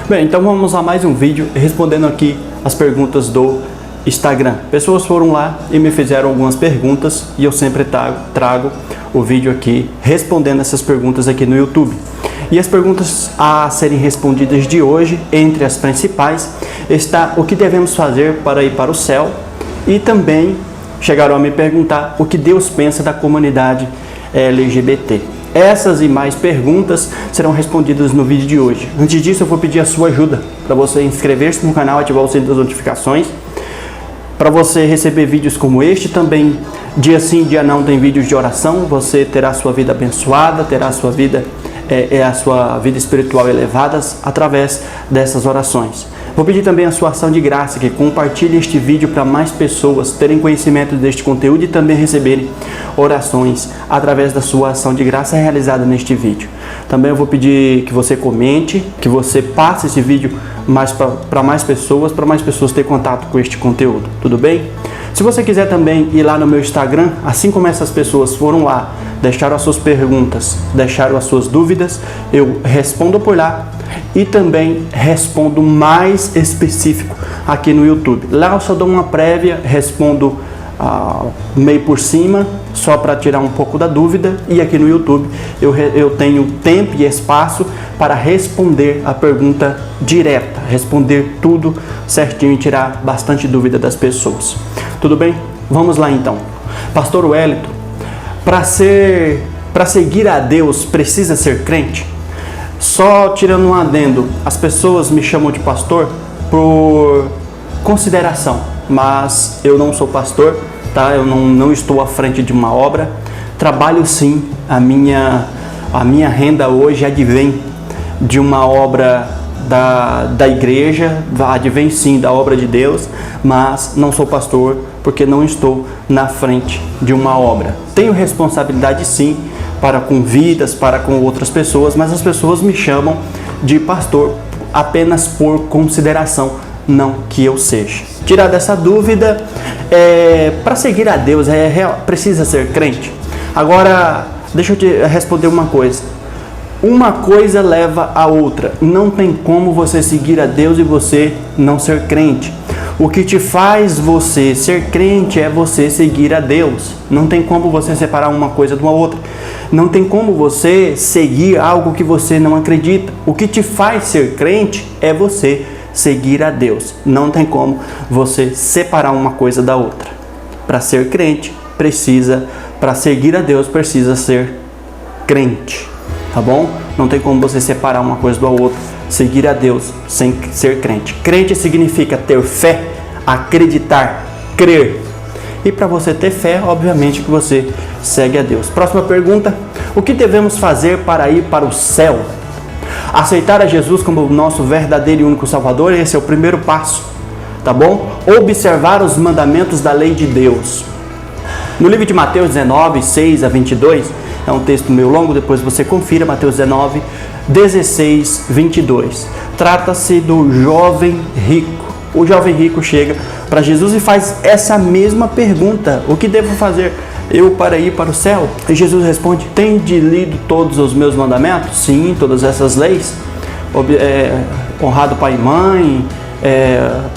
Bem, então vamos a mais um vídeo respondendo aqui as perguntas do Instagram. Pessoas foram lá e me fizeram algumas perguntas e eu sempre trago o vídeo aqui respondendo essas perguntas aqui no YouTube. E as perguntas a serem respondidas de hoje, entre as principais, está o que devemos fazer para ir para o céu, e também chegaram a me perguntar o que Deus pensa da comunidade LGBT. Essas e mais perguntas serão respondidas no vídeo de hoje. Antes disso, eu vou pedir a sua ajuda para você inscrever-se no canal, ativar o sininho das notificações, para você receber vídeos como este. Também, dia sim, dia não, tem vídeos de oração. Você terá a sua vida abençoada, terá a sua vida espiritual elevada através dessas orações. Vou pedir também a sua ação de graça, que compartilhe este vídeo para mais pessoas terem conhecimento deste conteúdo e também receberem orações através da sua ação de graça realizada neste vídeo. Também eu vou pedir que você comente, que você passe esse vídeo para mais pessoas ter contato com este conteúdo, tudo bem? Se você quiser também ir lá no meu Instagram, assim como essas pessoas foram lá, deixaram as suas perguntas, deixaram as suas dúvidas, eu respondo por lá e também respondo mais específico aqui no YouTube. Lá eu só dou uma prévia, respondo meio por cima, só para tirar um pouco da dúvida, e aqui no YouTube eu tenho tempo e espaço para responder a pergunta direta, responder tudo certinho e tirar bastante dúvida das pessoas. Tudo bem? Vamos lá então. Pastor Wellington, para seguir a Deus precisa ser crente? Só tirando um adendo, as pessoas me chamam de pastor por consideração, mas eu não sou pastor, tá? Eu não estou à frente de uma obra. Trabalho sim, a minha renda hoje advém de uma obra da igreja, advém sim da obra de Deus, mas não sou pastor porque não estou na frente de uma obra. Tenho responsabilidade sim para com vidas, para com outras pessoas, mas as pessoas me chamam de pastor apenas por consideração, não que eu seja. Tirar dessa dúvida, para seguir a Deus precisa ser crente? Agora, deixa eu te responder uma coisa. Uma coisa leva a outra. Não tem como você seguir a Deus e você não ser crente. O que te faz você ser crente é você seguir a Deus. Não tem como você separar uma coisa de uma outra. Não tem como você seguir algo que você não acredita. O que te faz ser crente é você seguir a Deus. Não tem como você separar uma coisa da outra. Para ser crente, para seguir a Deus, precisa ser crente. Tá bom? Não tem como você separar uma coisa da outra, seguir a Deus sem ser crente. Crente significa ter fé, acreditar, crer. E para você ter fé, obviamente que você segue a Deus. Próxima pergunta: o que devemos fazer para ir para o céu? Aceitar a Jesus como o nosso verdadeiro e único Salvador, esse é o primeiro passo, tá bom? Observar os mandamentos da lei de Deus. No livro de Mateus 19, 6 a 22, é um texto meio longo, depois você confira, Mateus 19, 16, 22. Trata-se do jovem rico. O jovem rico chega para Jesus e faz essa mesma pergunta: o que devo fazer eu para ir para o céu? E Jesus responde: tende lido todos os meus mandamentos? Sim, todas essas leis. Honrado pai e mãe,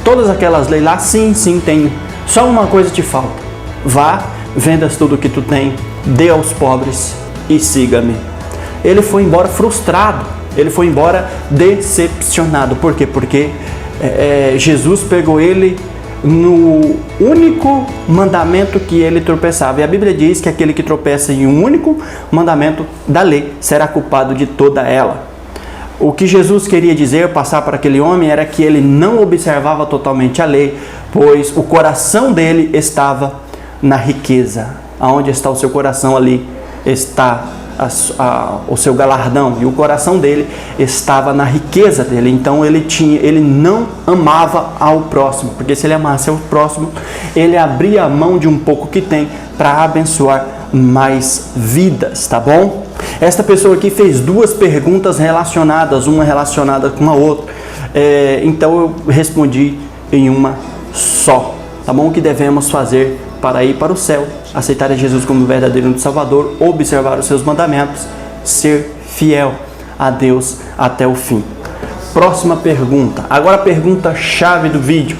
todas aquelas leis lá, sim, tenho. Só uma coisa te falta: vá, vendas tudo o que tu tem, dê aos pobres e siga-me. Ele foi embora frustrado, ele foi embora decepcionado. Por quê? Porque Jesus pegou ele no único mandamento que ele tropeçava. E a Bíblia diz que aquele que tropeça em um único mandamento da lei será culpado de toda ela. O que Jesus queria dizer, passar para aquele homem, era que ele não observava totalmente a lei, pois o coração dele estava na riqueza. Aonde está o seu coração, ali está o seu galardão, e o coração dele estava na riqueza dele. Então ele não amava ao próximo, porque se ele amasse ao próximo, ele abria a mão de um pouco que tem para abençoar mais vidas, tá bom? Esta pessoa aqui fez duas perguntas relacionadas, uma relacionada com a outra, então eu respondi em uma só, tá bom? O que devemos fazer para ir para o céu? Aceitar a Jesus como verdadeiro Salvador, observar os seus mandamentos, ser fiel a Deus até o fim. próxima pergunta. Agora a pergunta-chave do vídeo.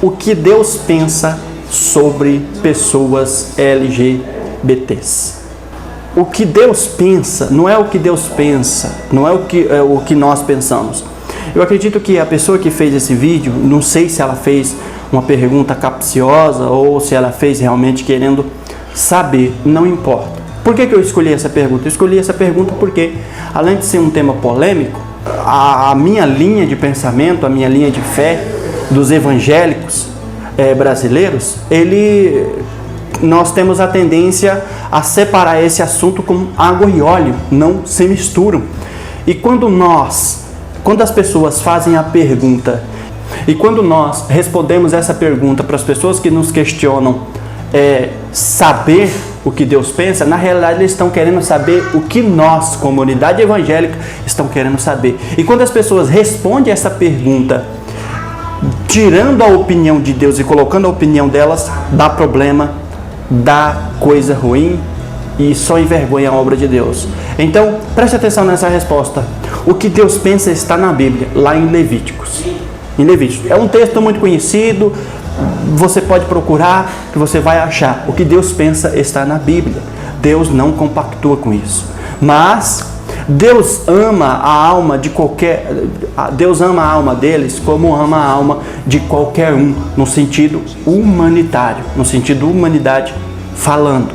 O que Deus pensa sobre pessoas LGBTs? O que Deus pensa não é o que Deus pensa, não é o que nós pensamos. Eu acredito que a pessoa que fez esse vídeo, não sei se ela fez uma pergunta capciosa ou se ela fez realmente querendo saber, não importa. Por que eu escolhi essa pergunta? Eu escolhi essa pergunta porque, além de ser um tema polêmico, a minha linha de pensamento, a minha linha de fé dos evangélicos brasileiros, nós temos a tendência a separar esse assunto como água e óleo, não se misturam. E quando as pessoas fazem a pergunta, e quando nós respondemos essa pergunta para as pessoas que nos questionam saber o que Deus pensa, na realidade eles estão querendo saber o que nós, comunidade evangélica, estão querendo saber. E quando as pessoas respondem essa pergunta, tirando a opinião de Deus e colocando a opinião delas, dá problema, dá coisa ruim e só envergonha a obra de Deus. Então, preste atenção nessa resposta. O que Deus pensa está na Bíblia, lá em Levíticos. É um texto muito conhecido, você pode procurar que você vai achar. O que Deus pensa está na Bíblia. Deus não compactua com isso. Mas Deus ama a alma Deus ama a alma deles como ama a alma de qualquer um, no sentido humanitário, no sentido humanidade falando.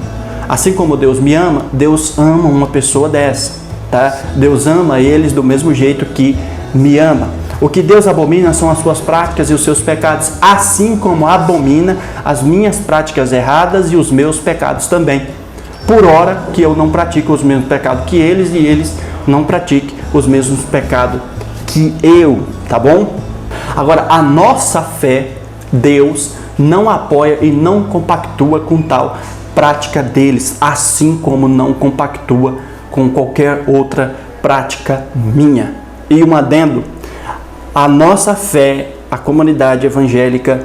Assim como Deus me ama, Deus ama uma pessoa dessa, tá? Deus ama eles do mesmo jeito que me ama. O que Deus abomina são as suas práticas e os seus pecados, assim como abomina as minhas práticas erradas e os meus pecados também. Por ora que eu não pratico os mesmos pecados que eles e eles não pratiquem os mesmos pecados que eu, tá bom? Agora, a nossa fé, Deus não apoia e não compactua com tal prática deles, assim como não compactua com qualquer outra prática minha. E um adendo, a nossa fé, a comunidade evangélica,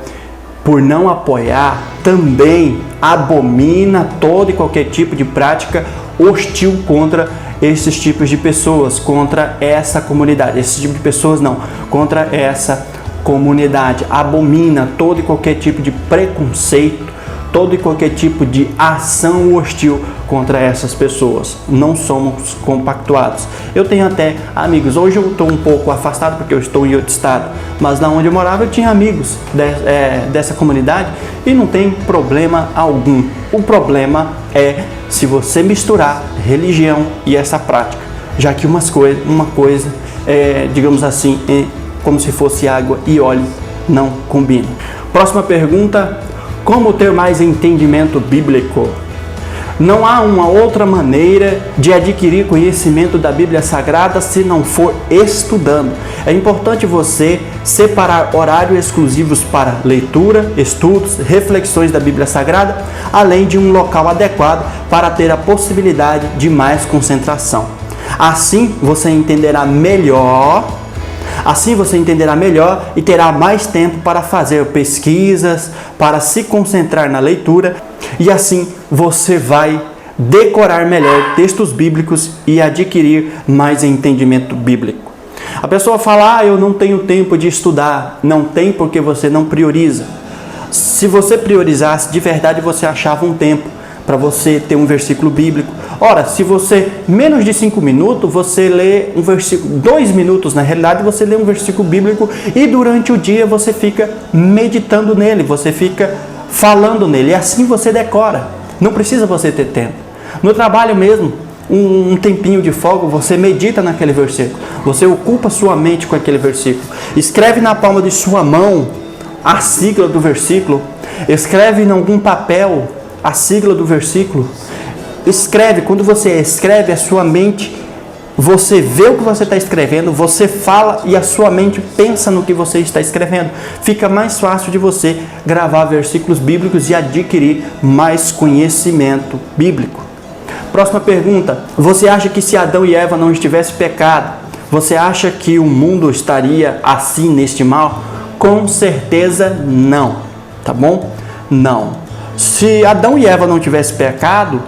por não apoiar, também abomina todo e qualquer tipo de prática hostil contra esses tipos de pessoas, contra essa comunidade. Esse tipo de pessoas não, contra essa comunidade. Abomina todo e qualquer tipo de preconceito, todo e qualquer tipo de ação hostil contra essas pessoas. Não somos compactuados. Eu tenho até amigos, hoje eu estou um pouco afastado porque eu estou em outro estado, mas na onde eu morava eu tinha amigos dessa comunidade e não tem problema algum. O problema é se você misturar religião e essa prática, já que uma coisa digamos assim, como se fosse água e óleo, não combina. Próxima pergunta: como ter mais entendimento bíblico? Não há uma outra maneira de adquirir conhecimento da Bíblia Sagrada se não for estudando. É importante você separar horários exclusivos para leitura, estudos, reflexões da Bíblia Sagrada, além de um local adequado para ter a possibilidade de mais concentração. Assim você entenderá melhor e terá mais tempo para fazer pesquisas, para se concentrar na leitura, e assim você vai decorar melhor textos bíblicos e adquirir mais entendimento bíblico. A pessoa fala: eu não tenho tempo de estudar. Não tem, porque você não prioriza. Se você priorizasse, de verdade você achava um tempo para você ter um versículo bíblico. Ora, se você, menos de 5 minutos, você lê um versículo, 2 minutos na realidade, você lê um versículo bíblico e durante o dia você fica meditando nele, você fica falando nele, e assim você decora. Não precisa você ter tempo. No trabalho mesmo, um tempinho de folga, você medita naquele versículo, você ocupa sua mente com aquele versículo, escreve na palma de sua mão a sigla do versículo, escreve em algum papel a sigla do versículo. Escreve, quando você escreve, a sua mente, você vê o que você está escrevendo, você fala e a sua mente pensa no que você está escrevendo. Fica mais fácil de você gravar versículos bíblicos e adquirir mais conhecimento bíblico. Próxima pergunta: você acha que se Adão e Eva não estivessem pecado, você acha que o mundo estaria assim neste mal? Com certeza não, tá bom? Não. Se Adão e Eva não tivessem pecado,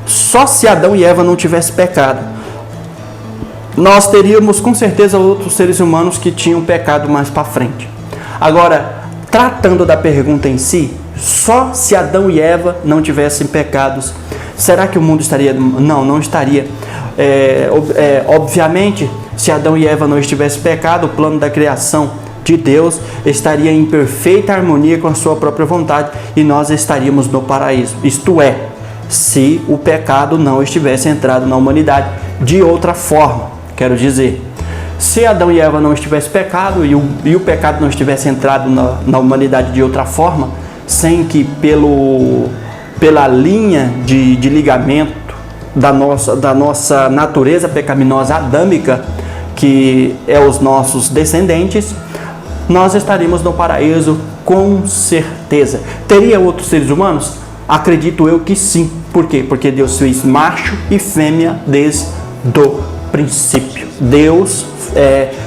só se Adão e Eva não tivessem pecado, nós teríamos com certeza outros seres humanos que tinham pecado mais para frente. Agora, tratando da pergunta em si, só se Adão e Eva não tivessem pecados, será que o mundo estaria? Não estaria. Obviamente, se Adão e Eva não estivessem pecado, o plano da criação de Deus estaria em perfeita harmonia com a sua própria vontade e nós estaríamos no paraíso. Isto é, se o pecado não estivesse entrado na humanidade de outra forma. Quero dizer, se Adão e Eva não estivessem pecado e o pecado não estivesse entrado na humanidade de outra forma, sem que pela linha de ligamento da nossa natureza pecaminosa adâmica, que é os nossos descendentes, nós estaríamos no paraíso com certeza. Teria outros seres humanos? Acredito eu que sim. Por quê? Porque Deus fez macho e fêmea desde o princípio.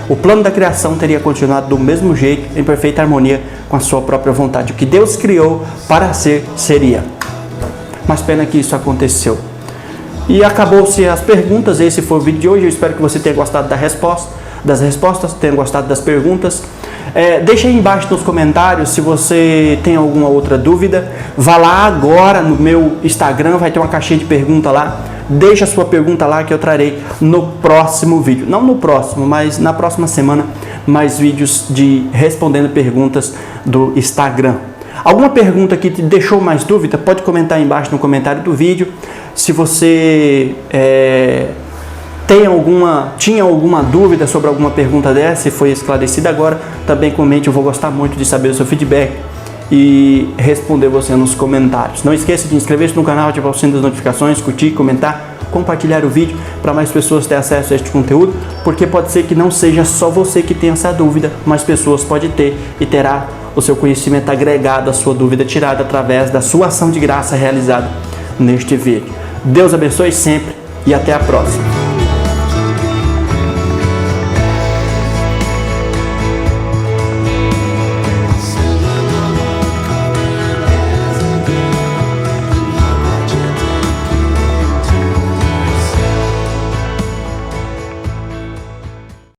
O plano da criação teria continuado do mesmo jeito, em perfeita harmonia com a sua própria vontade. O que Deus criou para ser, seria. Mas pena que isso aconteceu. E acabou-se as perguntas. Esse foi o vídeo de hoje. Eu espero que você tenha gostado das respostas, tenha gostado das perguntas. Deixa aí embaixo nos comentários se você tem alguma outra dúvida. Vá lá agora no meu Instagram, vai ter uma caixinha de pergunta lá. Deixa a sua pergunta lá que eu trarei no próximo vídeo. Não no próximo, mas na próxima semana, mais vídeos de respondendo perguntas do Instagram. Alguma pergunta que te deixou mais dúvida, pode comentar aí embaixo no comentário do vídeo. Se você tinha alguma dúvida sobre alguma pergunta dessa e foi esclarecida agora, também comente, eu vou gostar muito de saber o seu feedback e responder você nos comentários. Não esqueça de inscrever-se no canal, ativar o sino das notificações, curtir, comentar, compartilhar o vídeo para mais pessoas terem acesso a este conteúdo, porque pode ser que não seja só você que tenha essa dúvida, mais pessoas podem ter e terá o seu conhecimento agregado, a sua dúvida tirada através da sua ação de graça realizada neste vídeo. Deus abençoe sempre e até a próxima.